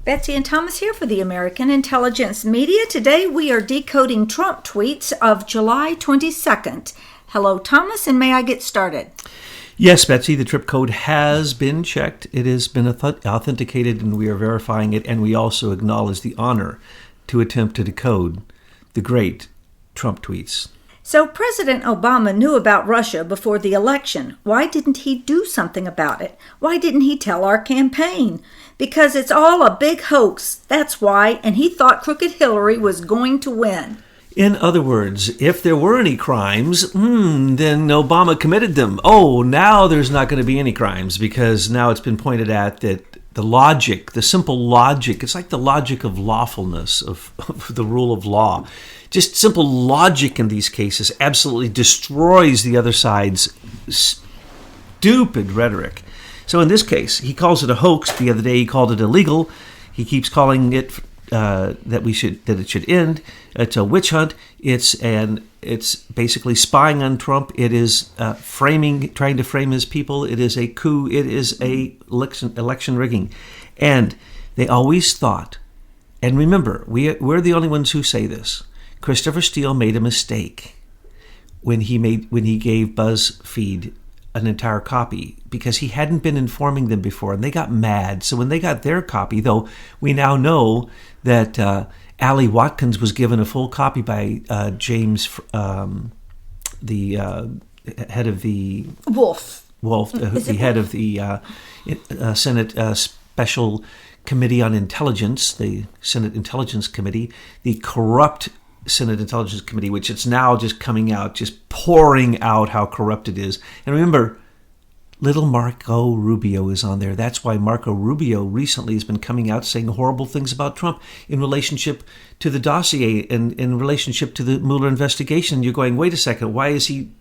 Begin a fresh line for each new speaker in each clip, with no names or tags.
Betsy and Thomas here for the American Intelligence Media. Today we are decoding Trump tweets of July 22nd. Hello, Thomas, and may I get started?
Yes, Betsy, the trip code has been checked. It has been authenticated, and we are verifying it. And we also acknowledge the honor to attempt to decode the great Trump tweets.
So President Obama knew about Russia before the election. Why didn't he do something about it? Why didn't he tell our campaign? Because it's all a big hoax. That's why. And he thought Crooked Hillary was going to win.
In other words, if there were any crimes, then Obama committed them. Oh, now there's not going to be any crimes because now it's been pointed at that the logic, the simple logic, it's like the logic of lawfulness, of the rule of law. Just simple logic in these cases absolutely destroys the other side's stupid rhetoric. So in this case, he calls it a hoax. The other day he called it illegal. He keeps calling it that it should end. It's a witch hunt. It's basically spying on Trump. It is trying to frame his people. It is a coup. It is a election rigging. And they always thought, and remember, we're the only ones who say this. Christopher Steele made a mistake when he gave BuzzFeed an entire copy because he hadn't been informing them before, and they got mad. So when they got their copy, though, we now know that Ali Watkins was given a full copy by James, the head of the Wolf, the head of the Senate Special Committee on Intelligence, the Senate Intelligence Committee, the corrupt Senate Intelligence Committee, which it's now just coming out, just pouring out how corrupt it is. And remember, little Marco Rubio is on there. That's why Marco Rubio recently has been coming out saying horrible things about Trump in relationship to the dossier and in relationship to the Mueller investigation. You're going, wait a second, why is he?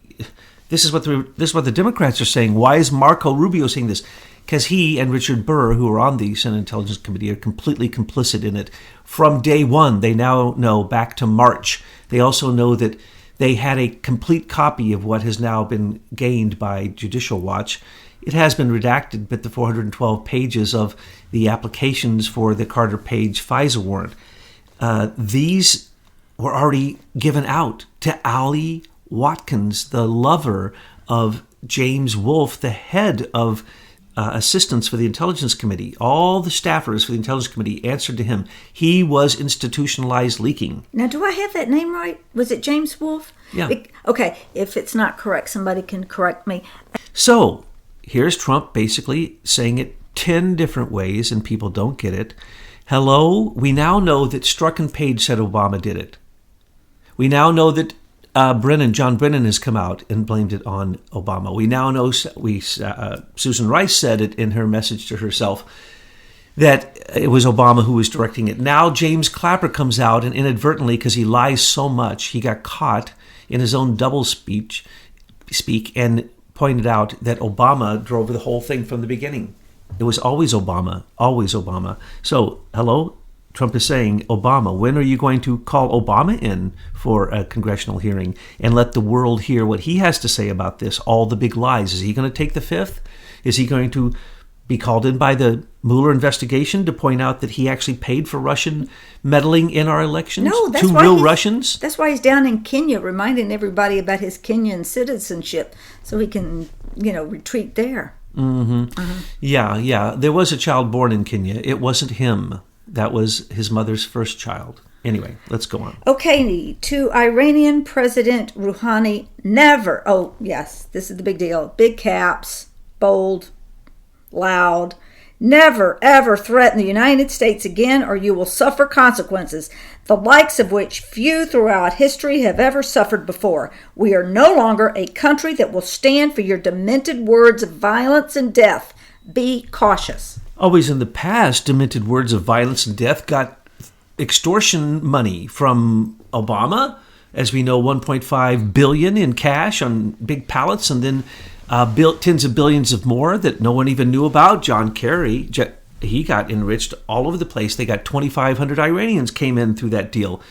This is what the Democrats are saying. Why is Marco Rubio saying this? Because he and Richard Burr, who are on the Senate Intelligence Committee, are completely complicit in it. From day one, they now know back to March. They also know that they had a complete copy of what has now been gained by Judicial Watch. It has been redacted, but the 412 pages of the applications for the Carter Page FISA warrant, these were already given out to Ali Watkins, the lover of James Wolfe, the head of assistants for the Intelligence Committee. All the staffers for the Intelligence Committee answered to him. He was institutionalized leaking.
Now, do I have that name right? Was it James Wolfe?
Yeah.
Okay, if it's not correct, somebody can correct me.
So, here's Trump basically saying it 10 different ways, and people don't get it. Hello, we now know that Strzok and Page said Obama did it. We now know that John Brennan has come out and blamed it on Obama. We now know, Susan Rice said it in her message to herself, that it was Obama who was directing it. Now James Clapper comes out and inadvertently, because he lies so much, he got caught in his own double speak and pointed out that Obama drove the whole thing from the beginning. It was always Obama, always Obama. So, hello? Trump is saying, Obama, when are you going to call Obama in for a congressional hearing and let the world hear what he has to say about this, all the big lies? Is he going to take the fifth? Is he going to be called in by the Mueller investigation to point out that he actually paid for Russian meddling in our elections?
No, that's
to
why
real Russians?
That's why he's down in Kenya reminding everybody about his Kenyan citizenship so he can, retreat there.
Mm-hmm. Uh-huh. Yeah. There was a child born in Kenya. It wasn't him. That was his mother's first child. Anyway, let's go on.
Okay, to Iranian President Rouhani, never, oh yes, this is the big deal, big caps, bold, loud, never ever threaten the United States again or you will suffer consequences, the likes of which few throughout history have ever suffered before. We are no longer a country that will stand for your demented words of violence and death. Be cautious.
Always in the past, demented words of violence and death got extortion money from Obama. As we know, $1.5 billion in cash on big pallets, and then tens of billions of more that no one even knew about. John Kerry, he got enriched all over the place. They got 2,500 Iranians came in through that deal.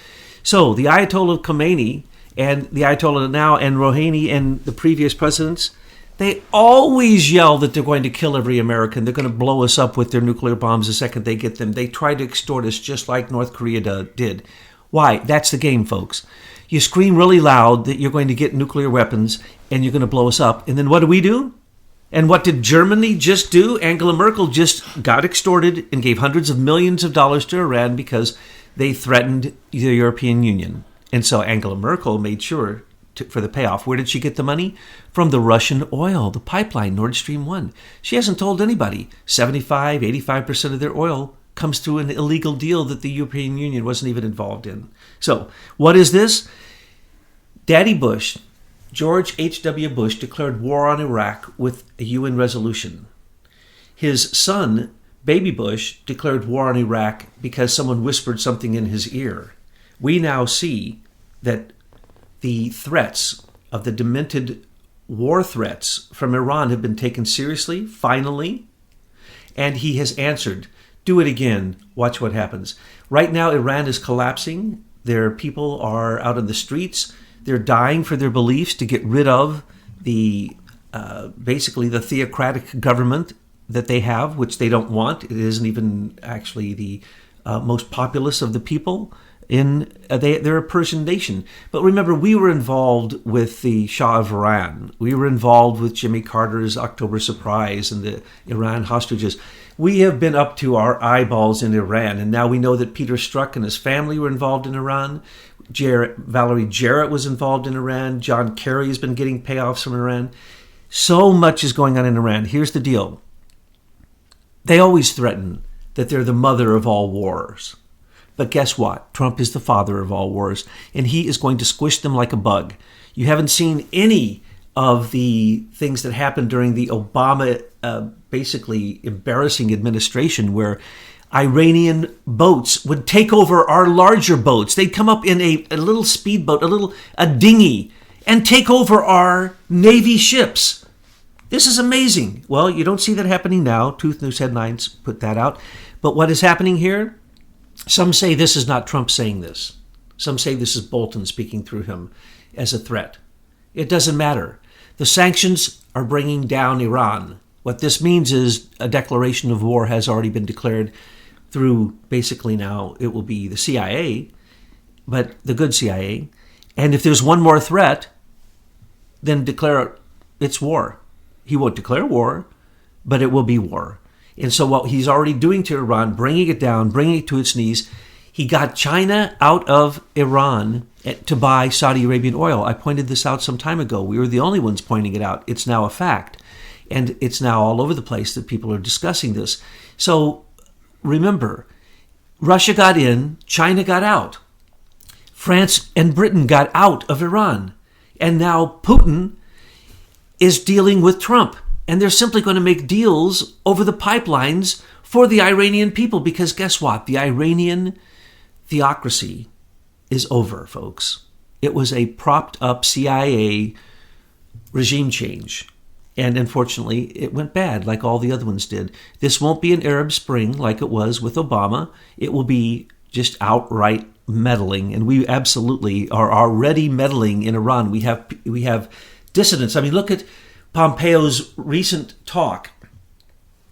So the Ayatollah Khomeini and the Ayatollah now and Rouhani and the previous presidents, They always yell that they're going to kill every American. They're going to blow us up with their nuclear bombs the second they get them. They try to extort us just like North Korea did. Why? That's the game, folks. You scream really loud that you're going to get nuclear weapons and you're going to blow us up. And then what do? And what did Germany just do? Angela Merkel just got extorted and gave hundreds of millions of dollars to Iran because they threatened the European Union. And so Angela Merkel made sure for the payoff. Where did she get the money? From the Russian oil, the pipeline, Nord Stream 1. She hasn't told anybody. 85% of their oil comes through an illegal deal that the European Union wasn't even involved in. So, what is this? Daddy Bush, George H.W. Bush, declared war on Iraq with a UN resolution. His son, Baby Bush, declared war on Iraq because someone whispered something in his ear. We now see that the threats of the demented war threats from Iran have been taken seriously, finally, and he has answered. Do it again. Watch what happens. Right now, Iran is collapsing. Their people are out on the streets. They're dying for their beliefs to get rid of basically the theocratic government that they have, which they don't want. It isn't even actually the most populous of the people. They're a Persian nation. But remember, we were involved with the Shah of Iran. We were involved with Jimmy Carter's October surprise and the Iran hostages. We have been up to our eyeballs in Iran, and now we know that Peter Strzok and his family were involved in Iran. Valerie Jarrett was involved in Iran. John Kerry has been getting payoffs from Iran. So much is going on in Iran. Here's the deal. They always threaten that they're the mother of all wars. But guess what? Trump is the father of all wars, and he is going to squish them like a bug. You haven't seen any of the things that happened during the Obama, basically embarrassing administration, where Iranian boats would take over our larger boats. They'd come up in a little speedboat, a dinghy, and take over our Navy ships. This is amazing. Well, you don't see that happening now. Truth News Headlines put that out. But what is happening here? Some say this is not Trump saying this. Some say this is Bolton speaking through him as a threat. It doesn't matter. The sanctions are bringing down Iran. What this means is a declaration of war has already been declared through, basically now, it will be the CIA, but the good CIA. And if there's one more threat, then declare it's war. He won't declare war, but it will be war. And so what he's already doing to Iran, bringing it down, bringing it to its knees, he got China out of Iran to buy Saudi Arabian oil. I pointed this out some time ago. We were the only ones pointing it out. It's now a fact. And it's now all over the place that people are discussing this. So remember, Russia got in, China got out. France and Britain got out of Iran. And now Putin is dealing with Trump. And they're simply going to make deals over the pipelines for the Iranian people. Because guess what? The Iranian theocracy is over, folks. It was a propped up CIA regime change. And unfortunately, it went bad like all the other ones did. This won't be an Arab Spring like it was with Obama. It will be just outright meddling. And we absolutely are already meddling in Iran. We have dissidents. I mean, look at Pompeo's recent talk.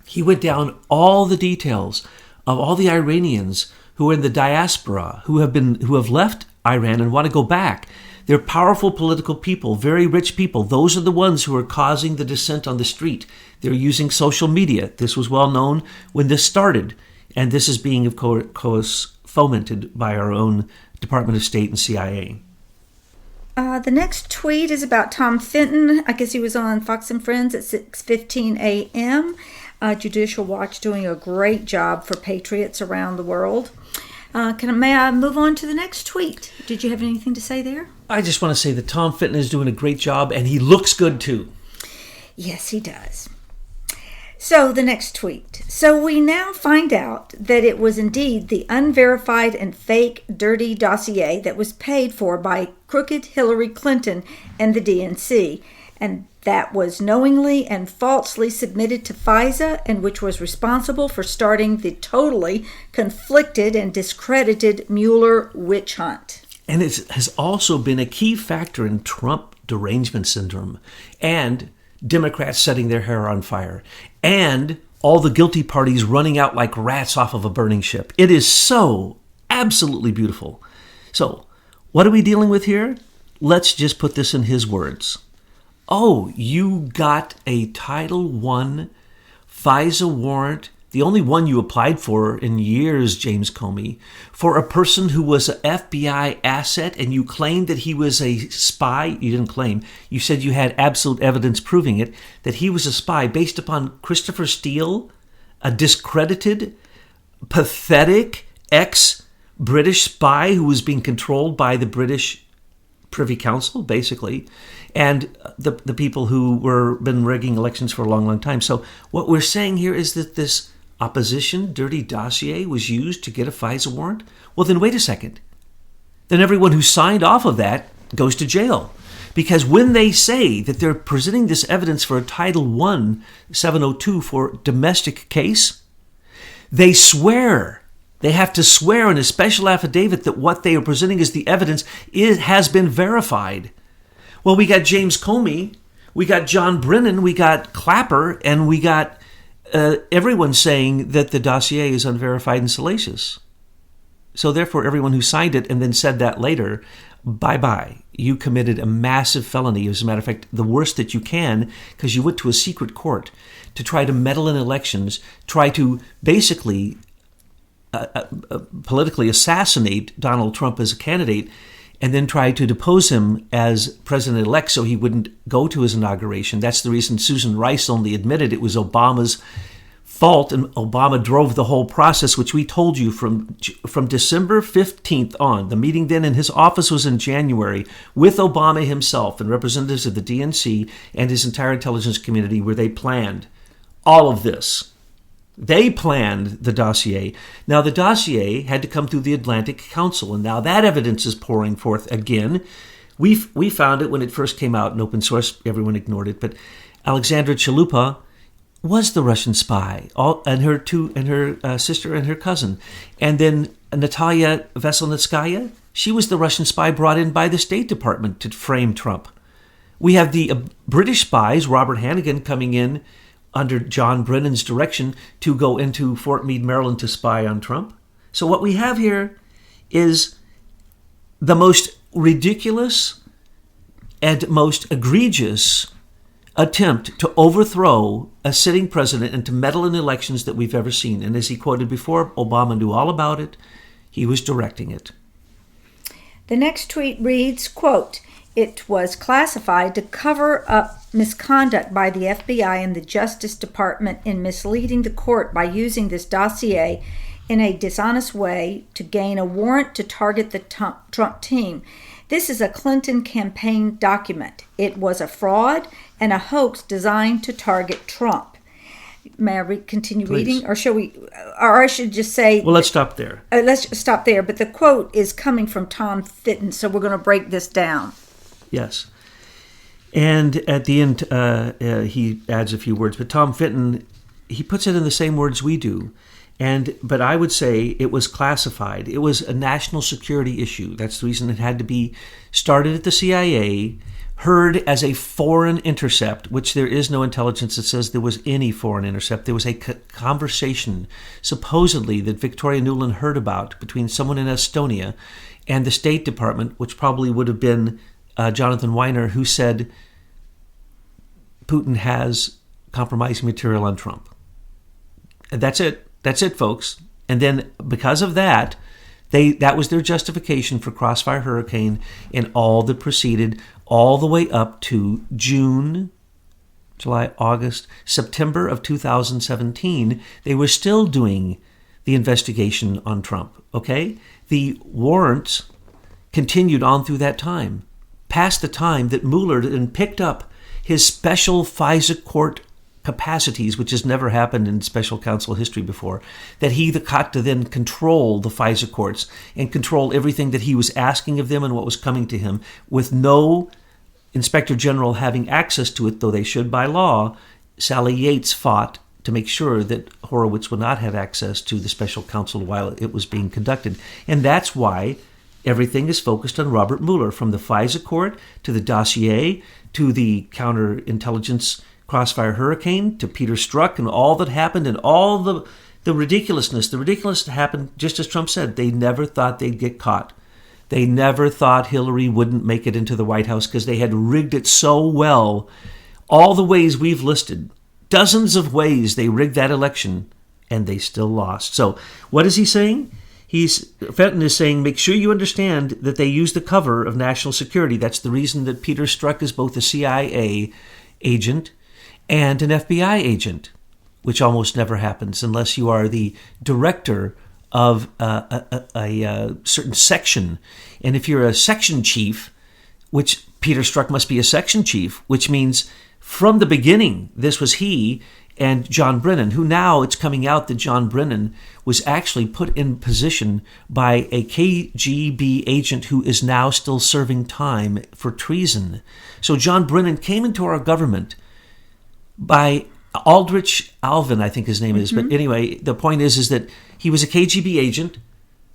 He went down all the details of all the Iranians who are in the diaspora, who have left Iran and want to go back. They're powerful political people, very rich people. Those are the ones who are causing the dissent on the street. They're using social media. This was well known when this started. And this is being, of course, fomented by our own Department of State and CIA.
The next tweet is about Tom Fenton. I guess he was on Fox and Friends at 6:15 a.m. Judicial Watch doing a great job for patriots around the world. May I move on to the next tweet? Did you have anything to say there?
I just want to say that Tom Fenton is doing a great job, and he looks good too.
Yes, he does. So the next tweet. So we now find out that it was indeed the unverified and fake dirty dossier that was paid for by crooked Hillary Clinton and the DNC, and that was knowingly and falsely submitted to FISA, and which was responsible for starting the totally conflicted and discredited Mueller witch hunt.
And it has also been a key factor in Trump derangement syndrome and Democrats setting their hair on fire, and all the guilty parties running out like rats off of a burning ship. It is so absolutely beautiful. So, what are we dealing with here? Let's just put this in his words. Oh, you got a Title I FISA warrant, the only one you applied for in years, James Comey, for a person who was an FBI asset, and you claimed that he was a spy. You didn't claim. You said you had absolute evidence proving it, that he was a spy based upon Christopher Steele, a discredited, pathetic ex-British spy who was being controlled by the British Privy Council, basically, and the people who were been rigging elections for a long, long time. So what we're saying here is that this opposition dirty dossier was used to get a FISA warrant? Well, then wait a second. Then everyone who signed off of that goes to jail. Because when they say that they're presenting this evidence for a Title I 702 for domestic case, they swear. They have to swear in a special affidavit that what they are presenting as the evidence has been verified. Well, we got James Comey, we got John Brennan, we got Clapper, and we got everyone saying that the dossier is unverified and salacious. So therefore, everyone who signed it and then said that later, bye-bye. You committed a massive felony. As a matter of fact, the worst that you can, because you went to a secret court to try to meddle in elections, try to basically politically assassinate Donald Trump as a candidate, and then try to depose him as president-elect so he wouldn't go to his inauguration. That's the reason Susan Rice only admitted it was Obama's fault, and Obama drove the whole process, which we told you from December 15th on. The meeting then in his office was in January with Obama himself and representatives of the DNC and his entire intelligence community, where they planned all of this. They planned the dossier. Now, the dossier had to come through the Atlantic Council, and now that evidence is pouring forth again. We found it when it first came out in open source. Everyone ignored it, but Alexandra Chalupa was the Russian spy, and her sister and her cousin. And then Natalia Veselnitskaya, she was the Russian spy brought in by the State Department to frame Trump. We have the British spies, Robert Hannigan, coming in under John Brennan's direction to go into Fort Meade, Maryland to spy on Trump. So what we have here is the most ridiculous and most egregious attempt to overthrow a sitting president and to meddle in elections that we've ever seen. And as he quoted before, Obama knew all about it. He was directing it.
The next tweet reads, quote, "It was classified to cover up misconduct by the FBI and the Justice Department in misleading the court by using this dossier in a dishonest way to gain a warrant to target the Trump team. This is a Clinton campaign document. It was a fraud and a hoax designed to target Trump." May I continue
Please.
reading? Or shall we? Or I should just say...
Well, let's stop there.
Let's stop there. But the quote is coming from Tom Fitton, so we're going to break this down.
Yes. And at the end, he adds a few words. But Tom Fitton, he puts it in the same words we do. But I would say it was classified. It was a national security issue. That's the reason it had to be started at the CIA, heard as a foreign intercept, which there is no intelligence that says there was any foreign intercept. There was a conversation, supposedly, that Victoria Nuland heard about between someone in Estonia and the State Department, which probably would have been Jonathan Weiner, who said Putin has compromising material on Trump. And that's it. That's it, folks. And then because of that, that was their justification for Crossfire Hurricane and all that proceeded all the way up to June, July, August, September of 2017. They were still doing the investigation on Trump, okay? The warrants continued on through that time, past the time that Mueller then picked up his special FISA court capacities, which has never happened in special counsel history before, that he got to then control the FISA courts and control everything that he was asking of them and what was coming to him, with no inspector general having access to it, though they should by law. Sally Yates fought to make sure that Horowitz would not have access to the special counsel while it was being conducted. And that's why everything is focused on Robert Mueller, from the FISA court to the dossier to the counterintelligence Crossfire Hurricane to Peter Strzok and all that happened and all the ridiculousness. The ridiculousness happened just as Trump said. They never thought they'd get caught. They never thought Hillary wouldn't make it into the White House because they had rigged it so well. All the ways we've listed, dozens of ways they rigged that election, and they still lost. So what is he saying? Fenton is saying, make sure you understand that they use the cover of national security. That's the reason that Peter Strzok is both a CIA agent and an FBI agent, which almost never happens unless you are the director of a certain section. And if you're a section chief, which Peter Strzok must be a section chief, which means from the beginning, this was he and John Brennan, who now it's coming out that John Brennan was actually put in position by a KGB agent who is now still serving time for treason. So John Brennan came into our government by Aldrich Alvin, I think his name is. But anyway, the point is that he was a KGB agent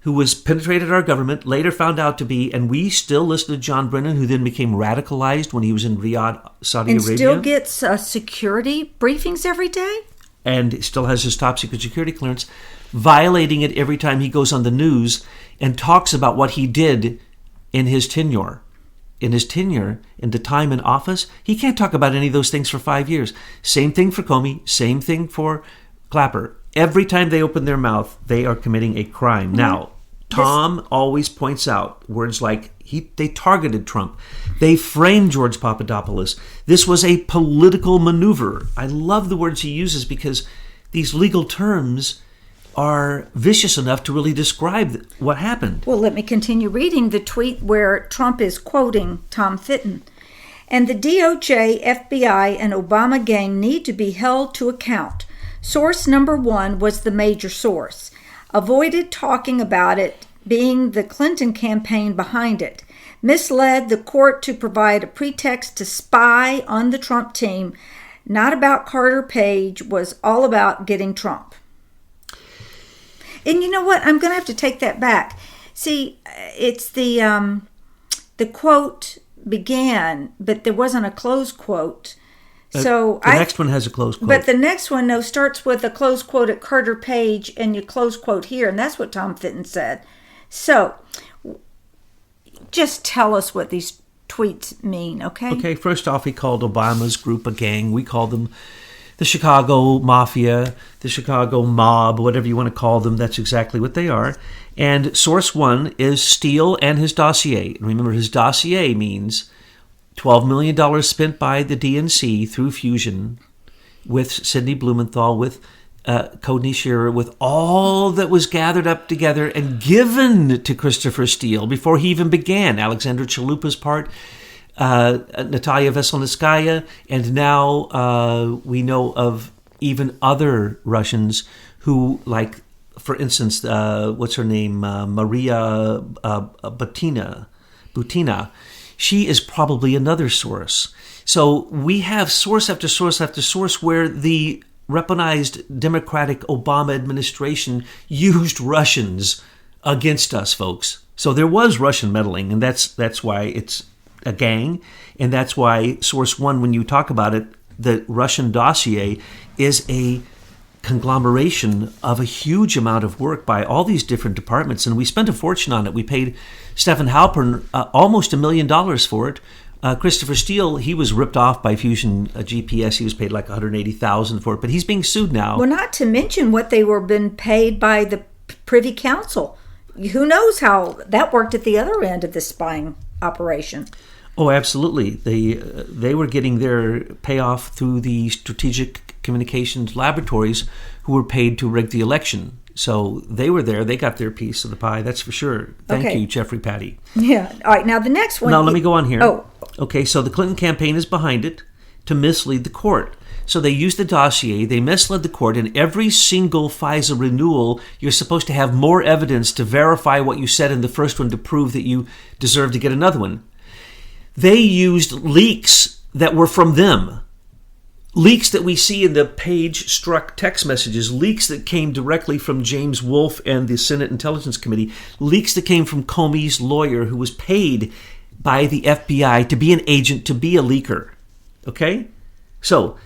who was penetrated our government, later found out to be, and we still listen to John Brennan, who then became radicalized when he was in Riyadh, Saudi Arabia.
And still gets security briefings every day?
And still has his top secret security clearance, violating it every time he goes on the news and talks about what he did in his tenure. In the time in office, he can't talk about any of those things for 5 years. Same thing for Comey, same thing for Clapper. Every time they open their mouth, they are committing a crime. Now, Tom always points out words like they targeted Trump. They framed George Papadopoulos. This was a political maneuver. I love the words he uses because these legal terms are vicious enough to really describe what happened.
Well, let me continue reading the tweet where Trump is quoting Tom Fitton. And the DOJ, FBI, and Obama gang need to be held to account. Source number one was the major source. Avoided talking about it being the Clinton campaign behind it. Misled the court to provide a pretext to spy on the Trump team. Not about Carter Page, was all about getting Trump. And you know what? I'm going to have to take that back. See, it's the quote began, but there wasn't a close quote. So
the next one has a close quote.
But the next one, starts with a close quote at Carter Page and you close quote here, and that's what Tom Fitton said. So just tell us what these tweets mean, okay?
Okay, first off, he called Obama's group a gang. We call them the Chicago Mafia, the Chicago Mob, whatever you want to call them. That's exactly what they are. And source one is Steele and his dossier. And remember, his dossier means $12 million spent by the DNC through Fusion with Sidney Blumenthal, with Courtney Shearer, with all that was gathered up together and given to Christopher Steele before he even began. Alexander Chalupa's part, Natalia Veselnitskaya, and now we know of even other Russians who, like, for instance, what's her name? Maria Butina. She is probably another source. So we have source after source after source where the weaponized Democratic Obama administration used Russians against us, folks. So there was Russian meddling, and that's why it's a gang, and that's why source one, when you talk about it, the Russian dossier is a conglomeration of a huge amount of work by all these different departments, and we spent a fortune on it. We paid Stephen Halpern almost $1 million for it. Christopher Steele, he was ripped off by Fusion GPS. He was paid like $180,000 for it, but he's being sued now.
Well, not to mention what they were been paid by the Privy Council. Who knows how that worked at the other end of this spying operation?
Oh, absolutely. They were getting their payoff through the Strategic Communications Laboratories, who were paid to rig the election. So they were there. They got their piece of the pie. That's for sure. Thank you, Jeffrey Patty.
Yeah. All right. Now the next one.
Now let me go on here.
Oh.
Okay. So the Clinton campaign is behind it to mislead the court. So they used the dossier. They misled the court. In every single FISA renewal, you're supposed to have more evidence to verify what you said in the first one to prove that you deserve to get another one. They used leaks that were from them. Leaks that we see in the Page-Strzok text messages, leaks that came directly from James Wolfe and the Senate Intelligence Committee, leaks that came from Comey's lawyer, who was paid by the FBI to be an agent, to be a leaker. Okay? So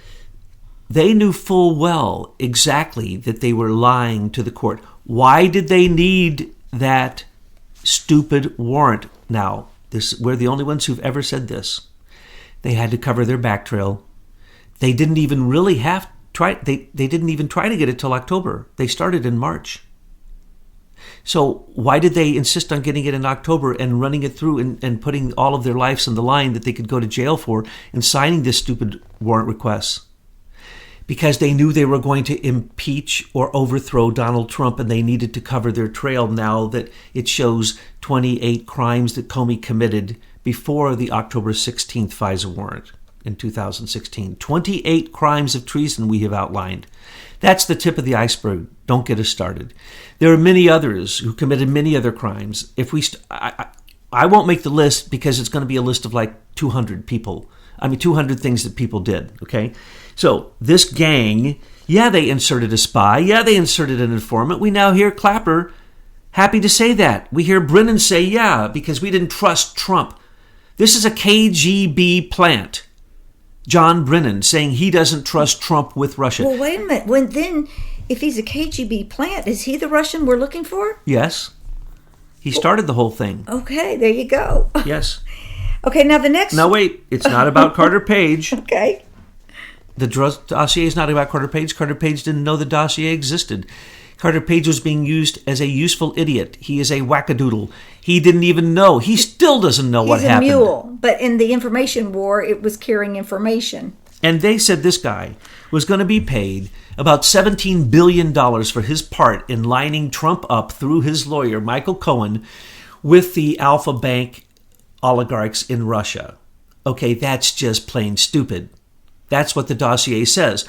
They knew full well exactly that they were lying to the court. Why did they need that stupid warrant? Now, we're the only ones who've ever said this. They had to cover their back trail. They didn't even really they didn't even try to get it till October. They started in March. So why did they insist on getting it in October and running it through and putting all of their lives on the line that they could go to jail for and signing this stupid warrant request? Because they knew they were going to impeach or overthrow Donald Trump, and they needed to cover their trail now that it shows 28 crimes that Comey committed before the October 16th FISA warrant in 2016. 28 crimes of treason we have outlined. That's the tip of the iceberg. Don't get us started. There are many others who committed many other crimes. I won't make the list because it's going to be a list of like 200 people. 200 things that people did, okay? So this gang, yeah, they inserted a spy. Yeah, they inserted an informant. We now hear Clapper happy to say that. We hear Brennan say, yeah, because we didn't trust Trump. This is a KGB plant. John Brennan saying he doesn't trust Trump with Russia.
Well, wait a minute. If he's a KGB plant, is he the Russian we're looking for?
Yes. He started the whole thing.
Okay, there you go.
Yes.
Okay, now the next...
Now wait, it's not about Carter Page.
Okay.
The dossier is not about Carter Page. Carter Page didn't know the dossier existed. Carter Page was being used as a useful idiot. He is a wackadoodle. He didn't even know. He still doesn't know what happened.
He's a mule, but in the information war, it was carrying information.
And they said this guy was going to be paid about $17 billion for his part in lining Trump up through his lawyer, Michael Cohen, with the Alpha Bank oligarchs in Russia. Okay, that's just plain stupid. That's what the dossier says.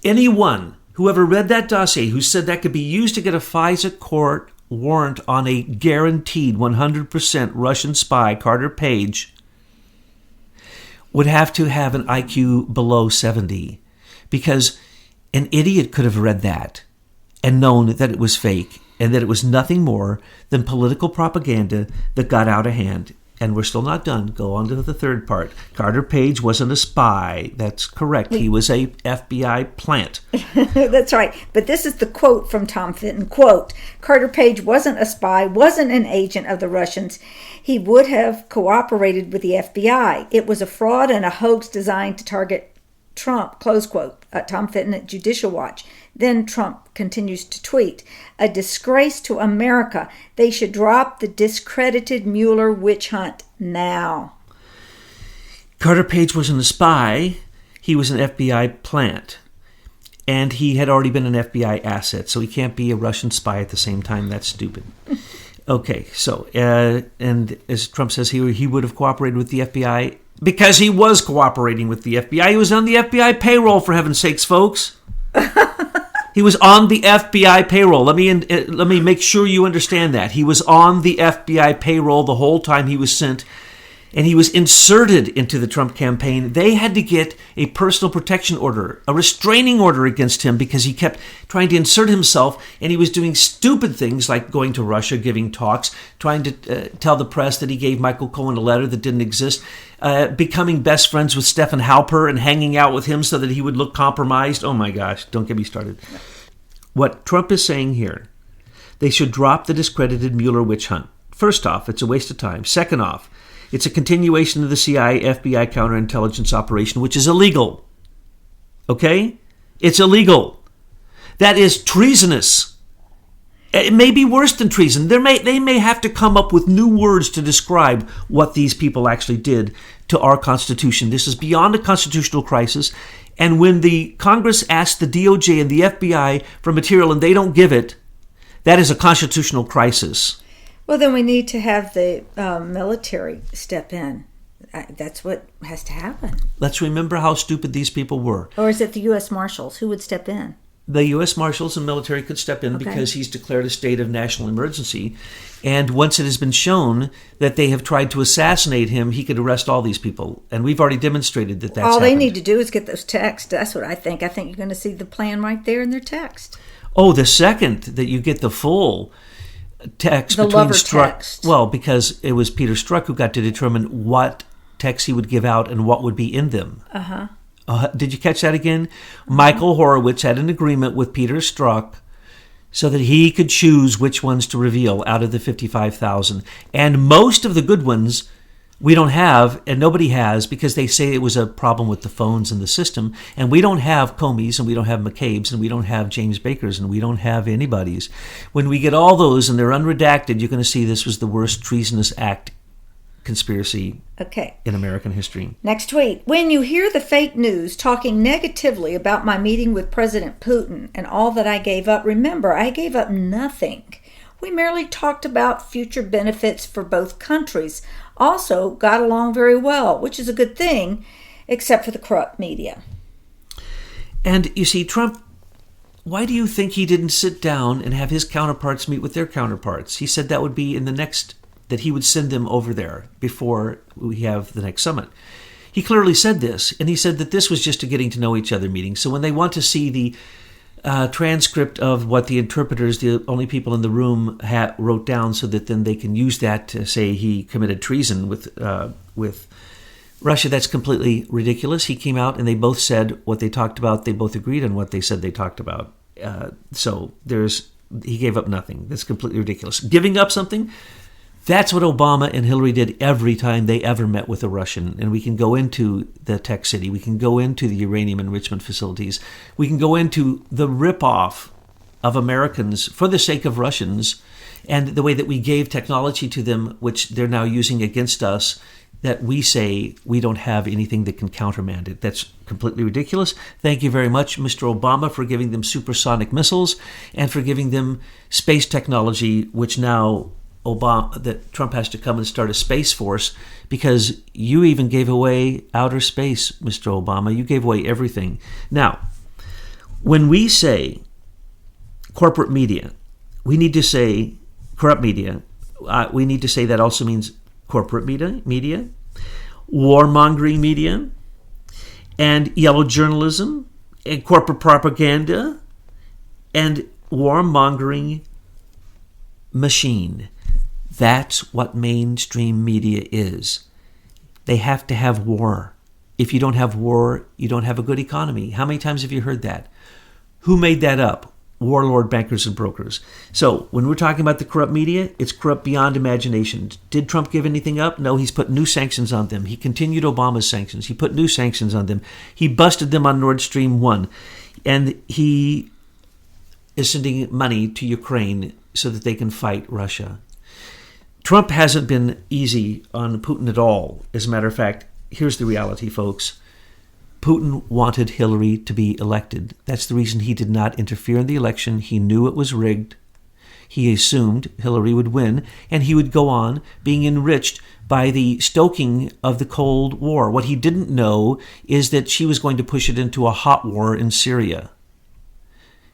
Anyone who ever read that dossier who said that could be used to get a FISA court warrant on a guaranteed 100% Russian spy, Carter Page, would have to have an IQ below 70, because an idiot could have read that and known that it was fake and that it was nothing more than political propaganda that got out of hand. And we're still not done. Go on to the third part. Carter Page wasn't a spy. That's correct. He was a FBI plant.
That's right. But this is the quote from Tom Fitton. Quote, Carter Page wasn't a spy, wasn't an agent of the Russians. He would have cooperated with the FBI. It was a fraud and a hoax designed to target Trump, close quote. Tom Fitton at Judicial Watch. Then Trump continues to tweet, a disgrace to America. They should drop the discredited Mueller witch hunt now.
Carter Page wasn't a spy. He was an FBI plant. And he had already been an FBI asset, so he can't be a Russian spy at the same time. That's stupid. Okay, so, and as Trump says, he would have cooperated with the FBI because he was cooperating with the FBI. He was on the FBI payroll, for heaven's sakes, folks. He was on the FBI payroll. Let me make sure you understand that. He was on the FBI payroll the whole time he was sent, and he was inserted into the Trump campaign. They had to get a personal protection order, a restraining order against him because he kept trying to insert himself, and he was doing stupid things like going to Russia, giving talks, trying to tell the press that he gave Michael Cohen a letter that didn't exist, becoming best friends with Stephen Halper and hanging out with him so that he would look compromised. Oh my gosh, don't get me started. What Trump is saying here, they should drop the discredited Mueller witch hunt. First off, it's a waste of time. Second off, it's a continuation of the CIA FBI counterintelligence operation, which is illegal. Okay? It's illegal. That is treasonous. It may be worse than treason. They may have to come up with new words to describe what these people actually did to our Constitution. This is beyond a constitutional crisis. And when the Congress asks the DOJ and the FBI for material and they don't give it, that is a constitutional crisis.
Well, then we need to have the military step in. That's what has to happen.
Let's remember how stupid these people were.
Or is it the U.S. Marshals? Who would step in?
The U.S. Marshals and military could step in because he's declared a state of national emergency. And once it has been shown that they have tried to assassinate him, he could arrest all these people. And we've already demonstrated that that's
all
happened.
They need to do is get those texts. That's what I think. I think you're going to see the plan right there in their text.
Oh, the second that you get the full text
the
between
lover
Strzok,
text.
Well, because it was Peter Strzok who got to determine what text he would give out and what would be in them. Did you catch that again? Michael Horowitz had an agreement with Peter Strzok so that he could choose which ones to reveal out of the 55,000. And most of the good ones we don't have, and nobody has, because they say it was a problem with the phones and the system. And we don't have Comeys, and we don't have McCabe's, and we don't have James Baker's, and we don't have anybody's. When we get all those and they're unredacted, you're going to see this was the worst treasonous act conspiracy in American history.
Next tweet. When you hear the fake news talking negatively about my meeting with President Putin and all that I gave up, remember, I gave up nothing. We merely talked about future benefits for both countries. Also got along very well, which is a good thing, except for the corrupt media.
And you see, Trump, why do you think he didn't sit down and have his counterparts meet with their counterparts? He said that would be in the next, that he would send them over there before we have the next summit. He clearly said this, and he said that this was just a getting to know each other meeting. So when they want to see the transcript of what the interpreters, the only people in the room, wrote down, so that then they can use that to say he committed treason with Russia, that's completely ridiculous. He came out and they both said what they talked about. They both agreed on what they said they talked about. So he gave up nothing. That's completely ridiculous. Giving up something, that's what Obama and Hillary did every time they ever met with a Russian. And we can go into the tech city. We can go into the uranium enrichment facilities. We can go into the ripoff of Americans for the sake of Russians, and the way that we gave technology to them, which they're now using against us, that we say we don't have anything that can countermand it. That's completely ridiculous. Thank you very much, Mr. Obama, for giving them supersonic missiles and for giving them space technology, which now that Trump has to come and start a space force, because you even gave away outer space, Mr. Obama. You gave away everything. Now, when we say corporate media, we need to say corrupt media. We need to say that also means corporate media, warmongering media, and yellow journalism, and corporate propaganda, and warmongering machine. That's what mainstream media is. They have to have war. If you don't have war, you don't have a good economy. How many times have you heard that? Who made that up? Warlord bankers and brokers. So when we're talking about the corrupt media, it's corrupt beyond imagination. Did Trump give anything up? No, he's put new sanctions on them. He continued Obama's sanctions. He put new sanctions on them. He busted them on Nord Stream 1. And he is sending money to Ukraine so that they can fight Russia. Trump hasn't been easy on Putin at all. As a matter of fact, here's the reality, folks. Putin wanted Hillary to be elected. That's the reason he did not interfere in the election. He knew it was rigged. He assumed Hillary would win, and he would go on being enriched by the stoking of the Cold War. What he didn't know is that she was going to push it into a hot war in Syria.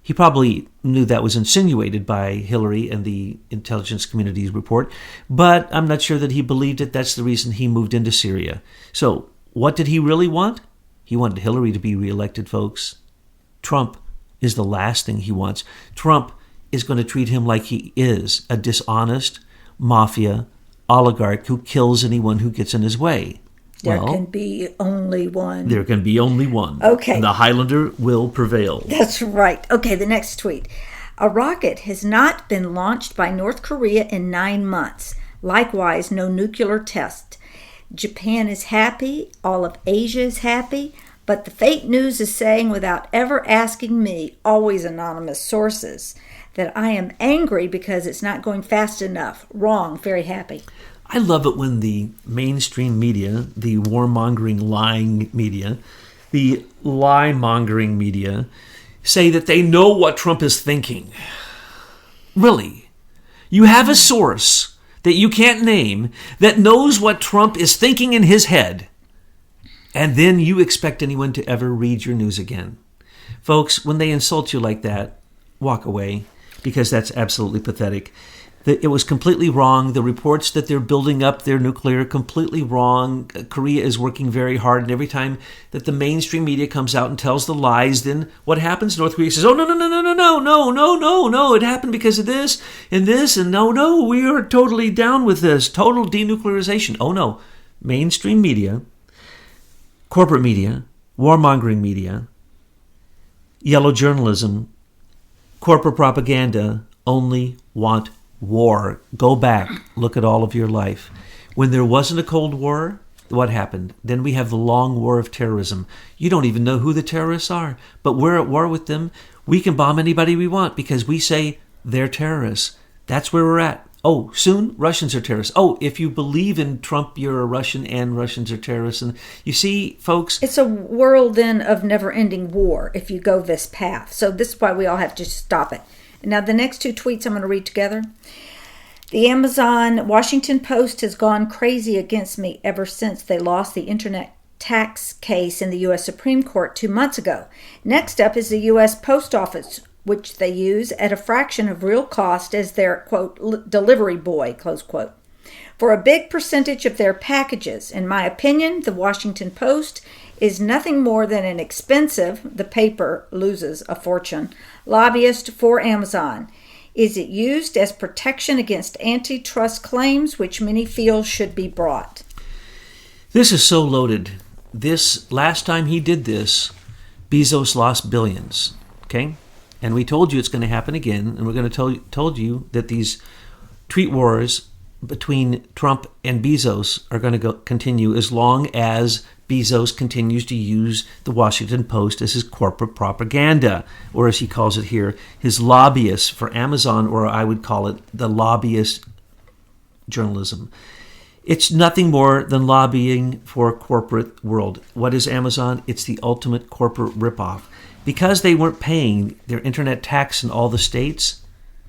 He probably knew that was insinuated by Hillary and the intelligence community's report, but I'm not sure that he believed it. That's the reason he moved into Syria. So what did he really want? He wanted Hillary to be reelected, folks. Trump is the last thing he wants. Trump is going to treat him like he is a dishonest mafia oligarch who kills anyone who gets in his way.
There can be only one.
There can be only one.
Okay.
And the Highlander will prevail.
That's right. Okay, the next tweet. A rocket has not been launched by North Korea in 9 months. Likewise, no nuclear test. Japan is happy. All of Asia is happy. But the fake news is saying, without ever asking me, always anonymous sources, that I am angry because it's not going fast enough. Wrong. Very happy.
I love it when the mainstream media, the warmongering, lying media, the lie-mongering media, say that they know what Trump is thinking. Really? You have a source that you can't name that knows what Trump is thinking in his head, and then you expect anyone to ever read your news again. Folks, when they insult you like that, walk away, because that's absolutely pathetic. It was completely wrong. The reports that they're building up their nuclear, completely wrong. Korea is working very hard, and every time that the mainstream media comes out and tells the lies, then what happens? North Korea says, oh, no, it happened because of this, and no, we are totally down with this. Total denuclearization. Oh, no. Mainstream media, corporate media, warmongering media, yellow journalism, corporate propaganda only want war. Go back, look at all of your life. When there wasn't a Cold War, what happened? Then we have the long war of terrorism. You don't even know who the terrorists are, but we're at war with them. We can bomb anybody we want because we say they're terrorists. That's where we're at. Oh, soon Russians are terrorists. Oh, if you believe in Trump, you're a Russian and Russians are terrorists. And you see, folks,
it's a world then of never-ending war if you go this path. So this is why we all have to stop it. Now, the next two tweets I'm going to read together. The Amazon Washington Post has gone crazy against me ever since they lost the internet tax case in the U.S. Supreme Court 2 months ago. Next up is the U.S. Post Office, which they use at a fraction of real cost as their, quote, delivery boy, close quote, for a big percentage of their packages. In my opinion, the Washington Post is nothing more than an expensive, the paper loses a fortune, lobbyist for Amazon. Is it used as protection against antitrust claims, which many feel should be brought?
This is so loaded. This, last time he did this, Bezos lost billions, okay? And we told you it's going to happen again, and we're going to told you that these tweet wars between Trump and Bezos are going to continue as long as Bezos continues to use the Washington Post as his corporate propaganda, or as he calls it here, his lobbyists for Amazon, or I would call it the lobbyist journalism. It's nothing more than lobbying for a corporate world. What is Amazon? It's the ultimate corporate ripoff. Because they weren't paying their internet tax in all the states,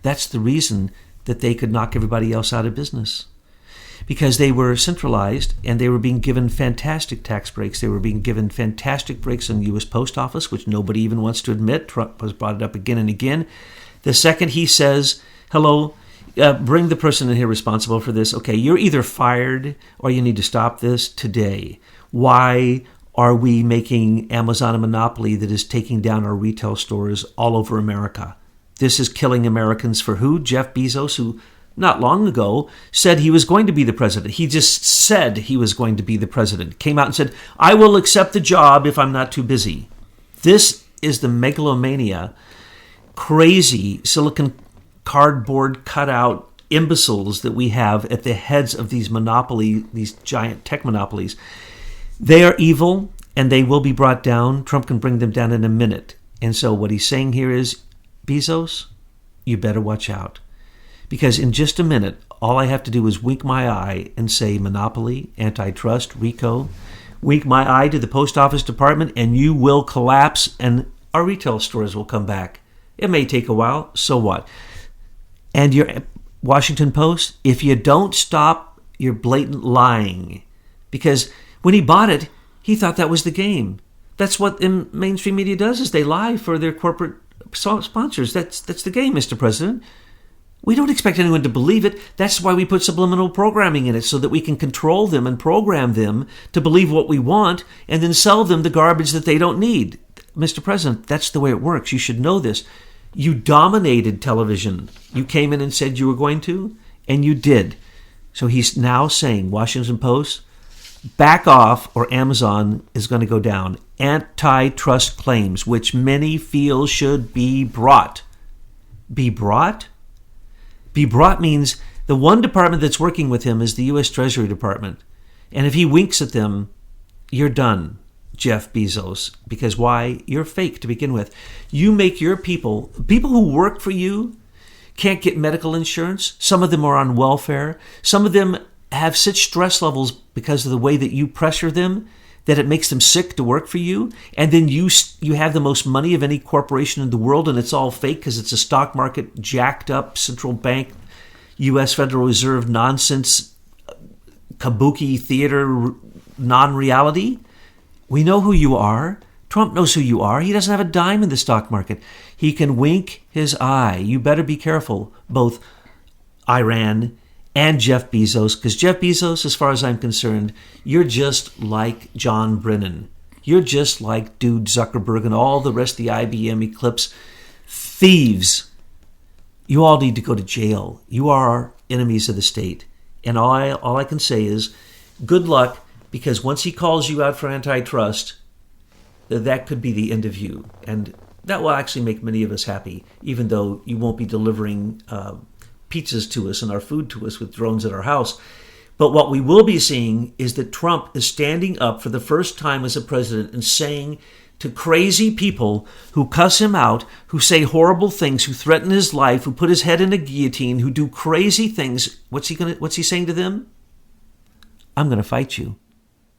that's the reason that they could knock everybody else out of business. Because they were centralized and they were being given fantastic tax breaks. They were being given fantastic breaks on the U.S. Post Office, which nobody even wants to admit. Trump has brought it up again and again. The second he says, hello, bring the person in here responsible for this. Okay, you're either fired or you need to stop this today. Why are we making Amazon a monopoly that is taking down our retail stores all over America? This is killing Americans for who? Jeff Bezos, who not long ago said he was going to be the president. He just said he was going to be the president. Came out and said, I will accept the job if I'm not too busy. This is the megalomania, crazy silicon cardboard cutout imbeciles that we have at the heads of these these giant tech monopolies. They are evil and they will be brought down. Trump can bring them down in a minute. And so what he's saying here is, Bezos, you better watch out. Because in just a minute, all I have to do is wink my eye and say monopoly, antitrust, RICO, wink my eye to the post office department, and you will collapse and our retail stores will come back. It may take a while, so what? And your Washington Post, if you don't stop your blatant lying, because when he bought it, he thought that was the game. That's what the mainstream media does, is they lie for their corporate sponsors. That's the game, Mr. President. We don't expect anyone to believe it. That's why we put subliminal programming in it, so that we can control them and program them to believe what we want and then sell them the garbage that they don't need. Mr. President, that's the way it works. You should know this. You dominated television. You came in and said you were going to, and you did. So he's now saying, Washington Post, back off or Amazon is going to go down. Antitrust claims, which many feel should be brought. Be brought? Be brought means the one department that's working with him is the U.S. Treasury Department. And if he winks at them, you're done, Jeff Bezos. Because why? You're fake to begin with. You make your people who work for you, can't get medical insurance. Some of them are on welfare. Some of them have such stress levels because of the way that you pressure them that it makes them sick to work for you. And then you have the most money of any corporation in the world, and it's all fake because it's a stock market jacked up, central bank, U.S. Federal Reserve nonsense, kabuki theater non-reality. We know who you are. Trump knows who you are. He doesn't have a dime in the stock market. He can wink his eye. You better be careful, both Iran and Jeff Bezos, because Jeff Bezos, as far as I'm concerned, you're just like John Brennan. You're just like Dude Zuckerberg and all the rest of the IBM Eclipse thieves. You all need to go to jail. You are enemies of the state. And all I can say is good luck, because once he calls you out for antitrust, that could be the end of you. And that will actually make many of us happy, even though you won't be delivering pizzas to us and our food to us with drones at our house. But what we will be seeing is that Trump is standing up for the first time as a president and saying to crazy people who cuss him out, who say horrible things, who threaten his life, who put his head in a guillotine, who do crazy things, what's he saying to them? I'm going to fight you.